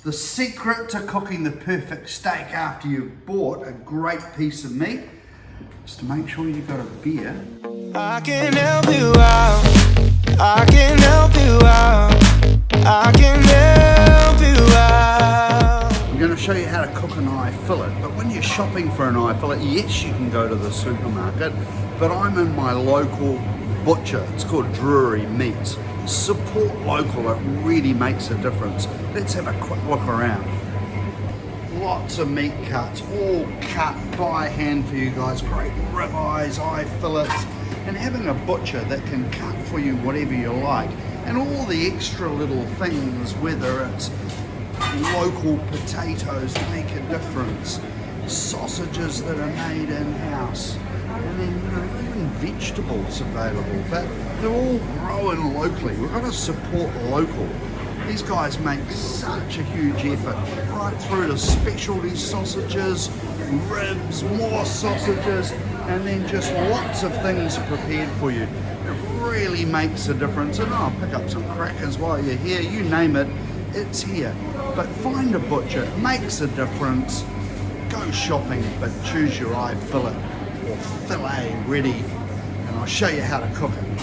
The secret to cooking the perfect steak after you've bought a great piece of meat is to make sure you've got a beer. I can help you out. I can help you out. I can help you out. I'm going to show you how to cook an eye fillet, but when you're shopping for an eye fillet, yes, you can go to the supermarket, but I'm in my local butcher. It's called Drury Meats. Support local, it really makes a difference. Let's have a quick look around. Lots of meat cuts, all cut by hand for you guys. Great ribeyes, eye fillets, and having a butcher that can cut for you whatever you like. And all the extra little things, whether it's local potatoes make a difference, sausages that are made in-house, and then even vegetables available, but they're all grown locally. We've got to support local. These guys make such a huge effort, right through to specialty sausages, ribs, more sausages, and then just lots of things prepared for you. It really makes a difference. And I'll pick up some crackers while you're here, you name it, it's here. But find a butcher, it makes a difference. Go shopping, but choose your eye fillet or fillet ready, and I'll show you how to cook it.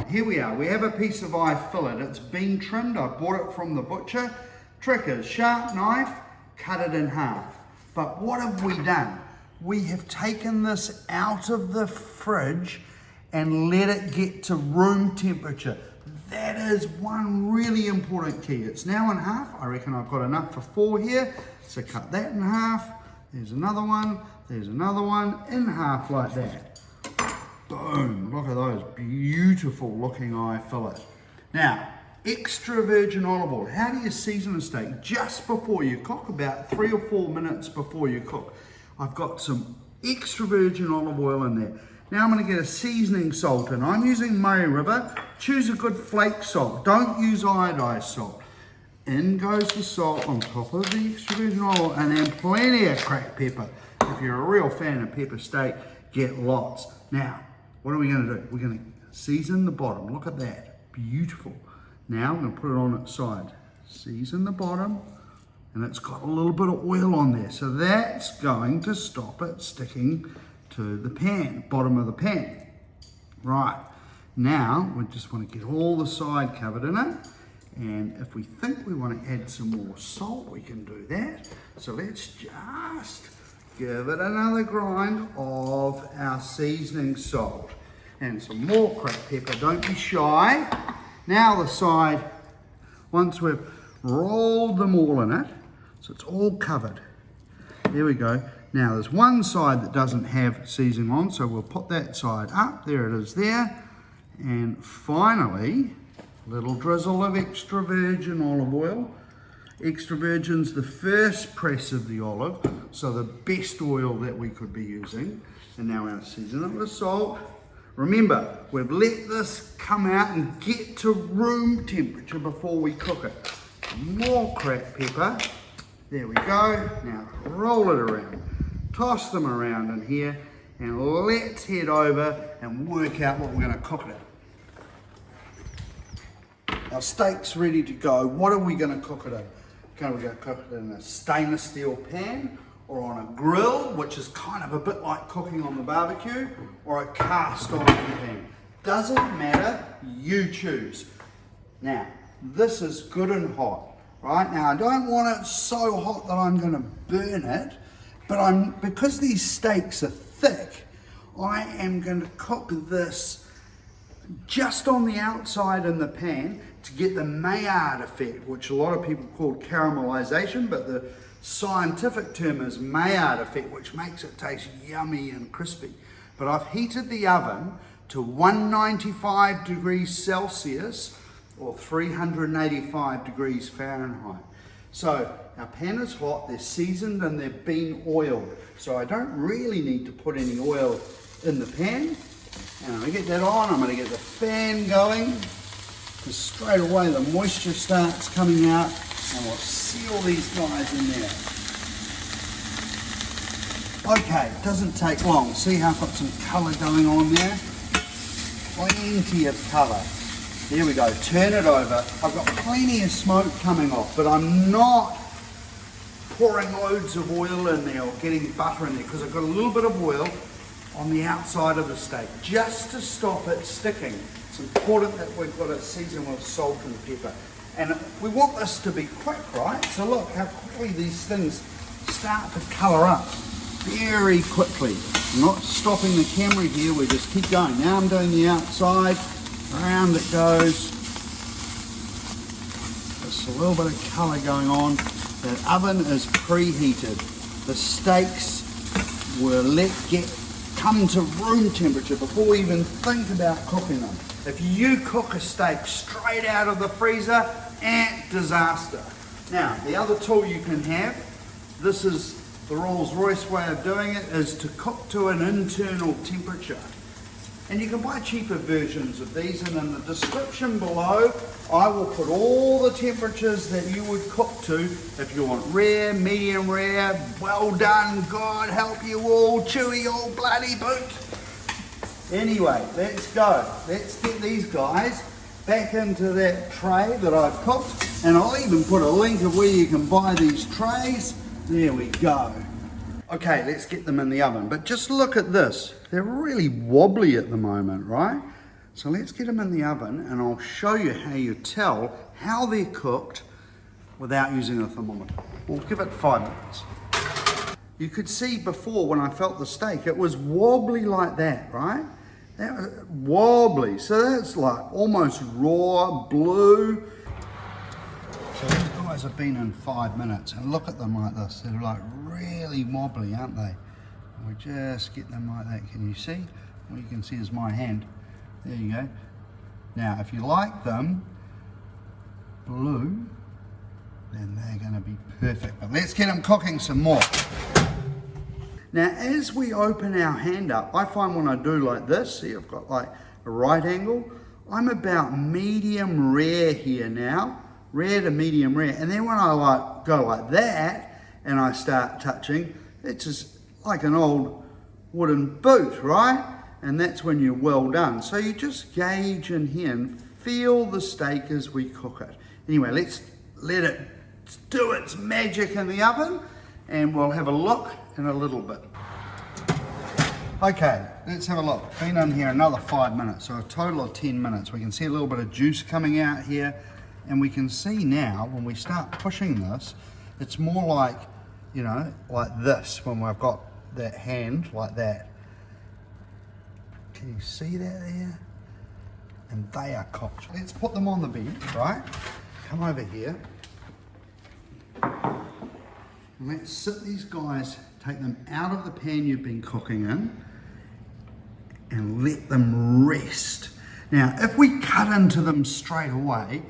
Here we are, we have a piece of eye fillet. It's been trimmed, I bought it from the butcher. Trick is, sharp knife, cut it in half. But what have we done? We have taken this out of the fridge and let it get to room temperature. That is one really important key. It's now in half. I reckon I've got enough for 4 here. So cut that in half. There's another one. There's another one in half like that. Boom. Look at those beautiful looking eye fillet. Now, extra virgin olive oil. How do you season a steak? Just before you cook, about 3 or 4 minutes before you cook. I've got some extra virgin olive oil in there. Now I'm going to get a seasoning salt in. I'm using Murray River. Choose a good flake salt. Don't use iodized salt. In goes the salt on top of the extra virgin oil, and then plenty of cracked pepper. If you're a real fan of pepper steak, get lots. Now, what are we going to do? We're going to season the bottom. Look at that. Beautiful. Now I'm going to put it on its side. Season the bottom, and it's got a little bit of oil on there. So that's going to stop it sticking to the pan, bottom of the pan. Right, now we just want to get all the side covered in it, and if we think we want to add some more salt, we can do that. So let's just give it another grind of our seasoning salt and some more cracked pepper. Don't be shy. Now the side, once we've rolled them all in it, so it's all covered. There we go. Now there's one side that doesn't have seasoning on, so we'll put that side up. There it is there. And finally, a little drizzle of extra virgin olive oil. Extra virgin's the first press of the olive, so the best oil that we could be using. And now we'll season it with salt. Remember, we've let this come out and get to room temperature before we cook it. More cracked pepper. There we go. Now roll it around. Toss them around in here, and let's head over and work out what we're going to cook it in. Our steak's ready to go. What are we going to cook it in? Okay, we're going to cook it in a stainless steel pan, or on a grill, which is kind of a bit like cooking on the barbecue, or a cast iron pan. Doesn't matter, you choose. Now, this is good and hot, right? Now, I don't want it so hot that I'm going to burn it, but because these steaks are thick, I am going to cook this just on the outside in the pan to get the Maillard effect, which a lot of people call caramelization, but the scientific term is Maillard effect, which makes it taste yummy and crispy. But I've heated the oven to 195 degrees Celsius or 385 degrees Fahrenheit. So our pan is hot, they're seasoned, and they've been oiled. So I don't really need to put any oil in the pan. And I'm going to get that on, I'm going to get the fan going, because straight away the moisture starts coming out, and we'll seal these guys in there. Okay, doesn't take long. See how I've got some colour going on there? Plenty of colour. There we go, turn it over. I've got plenty of smoke coming off, but I'm not pouring loads of oil in there or getting butter in there because I've got a little bit of oil on the outside of the steak just to stop it sticking. It's important that we've got it seasoned with salt and pepper. And we want this to be quick, right? So look how quickly these things start to colour up very quickly. I'm not stopping the camera here, we just keep going. Now I'm doing the outside. Around it goes. Just a little bit of colour going on. The oven is preheated. The steaks were come to room temperature before we even think about cooking them. If you cook a steak straight out of the freezer, disaster. Now, the other tool you can have, this is the Rolls Royce way of doing it, is to cook to an internal temperature. And you can buy cheaper versions of these, and in the description below I will put all the temperatures that you would cook to if you want rare, medium rare, well done, God help you all, chewy all bloody boot. Anyway, let's go. Let's get these guys back into that tray that I've cooked, and I'll even put a link of where you can buy these trays. There we go. Okay, let's get them in the oven, but just look at this. They're really wobbly at the moment, right? So let's get them in the oven and I'll show you how you tell how they're cooked without using a thermometer. We'll give it 5 minutes. You could see before when I felt the steak, it was wobbly like that, right? That was wobbly, so that's like almost raw, blue. So these guys have been in 5 minutes, and look at them like this. They're like really wobbly, aren't they? And we just get them like that. Can you see? All you can see is my hand. There you go. Now, if you like them blue, then they're going to be perfect. But let's get them cooking some more. Now, as we open our hand up, I find when I do like this, see, I've got like a right angle. I'm about medium rare here now. Rare to medium rare, and then when I go like that and I start touching, it's just like an old wooden boot, right? And that's when you're well done. So you just gauge in here and feel the steak as we cook it. Anyway, let's let it do its magic in the oven, and we'll have a look in a little bit. Okay, let's have a look. Been in here another 5 minutes, so a total of 10 minutes. We can see a little bit of juice coming out here. And we can see now, when we start pushing this, it's more like, you know, like this, when we've got that hand like that. Can you see that there? And they are cooked. Let's put them on the bench, right? Come over here. And let's sit these guys, take them out of the pan you've been cooking in, and let them rest. Now, if we cut into them straight away,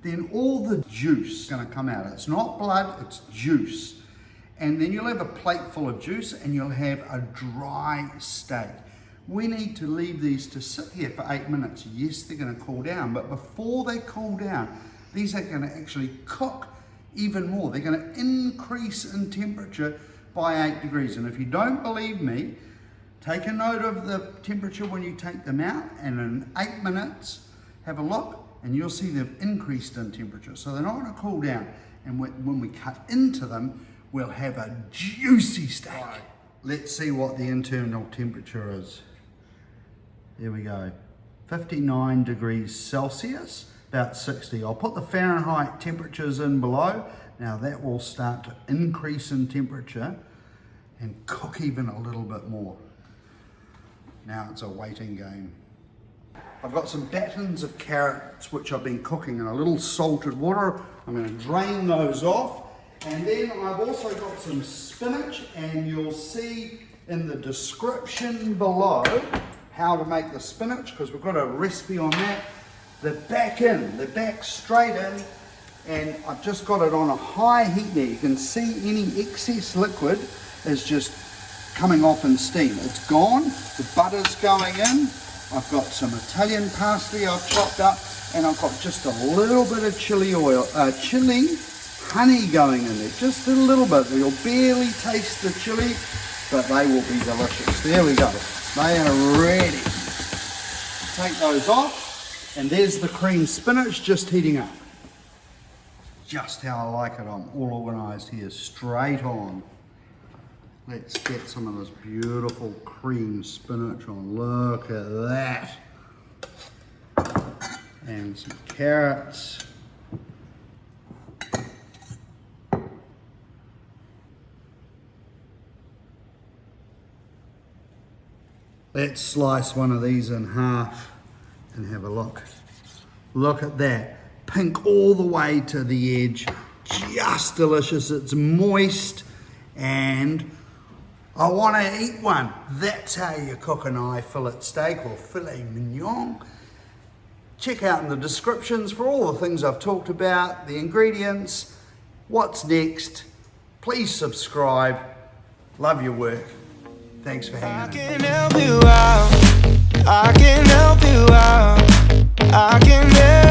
then all the juice is going to come out. It's not blood, it's juice. And then you'll have a plate full of juice and you'll have a dry steak. We need to leave these to sit here for 8 minutes. Yes, they're going to cool down, but before they cool down, these are going to actually cook even more. They're going to increase in temperature by 8 degrees. And if you don't believe me, take a note of the temperature when you take them out, and in 8 minutes, have a look, and you'll see they've increased in temperature. So they're not going to cool down. And when we cut into them, we'll have a juicy steak. Right. Let's see what the internal temperature is. There we go. 59 degrees Celsius, about 60. I'll put the Fahrenheit temperatures in below. Now that will start to increase in temperature and cook even a little bit more. Now it's a waiting game. I've got some battens of carrots which I've been cooking in a little salted water. I'm going to drain those off, and then I've also got some spinach, and you'll see in the description below how to make the spinach, because we've got a recipe on that. They're back straight in, and I've just got it on a high heat there. You can see any excess liquid is just coming off in steam. It's gone, the butter's going in. I've got some Italian parsley I've chopped up, and I've got just a little bit of chili honey going in there, just a little bit. You'll barely taste the chili, but they will be delicious. There we go. They are ready. Take those off. And there's the cream spinach just heating up. Just how I like it. I'm all organised here, straight on. Let's get some of this beautiful cream spinach on. Look at that. And some carrots. Let's slice one of these in half and have a look. Look at that. Pink all the way to the edge. Just delicious. It's moist and I want to eat one. That's how you cook an eye fillet steak or filet mignon. Check out in the descriptions for all the things I've talked about, the ingredients, what's next. Please subscribe. Love your work. Thanks for hanging in. I can help you out. I can help you out. I can help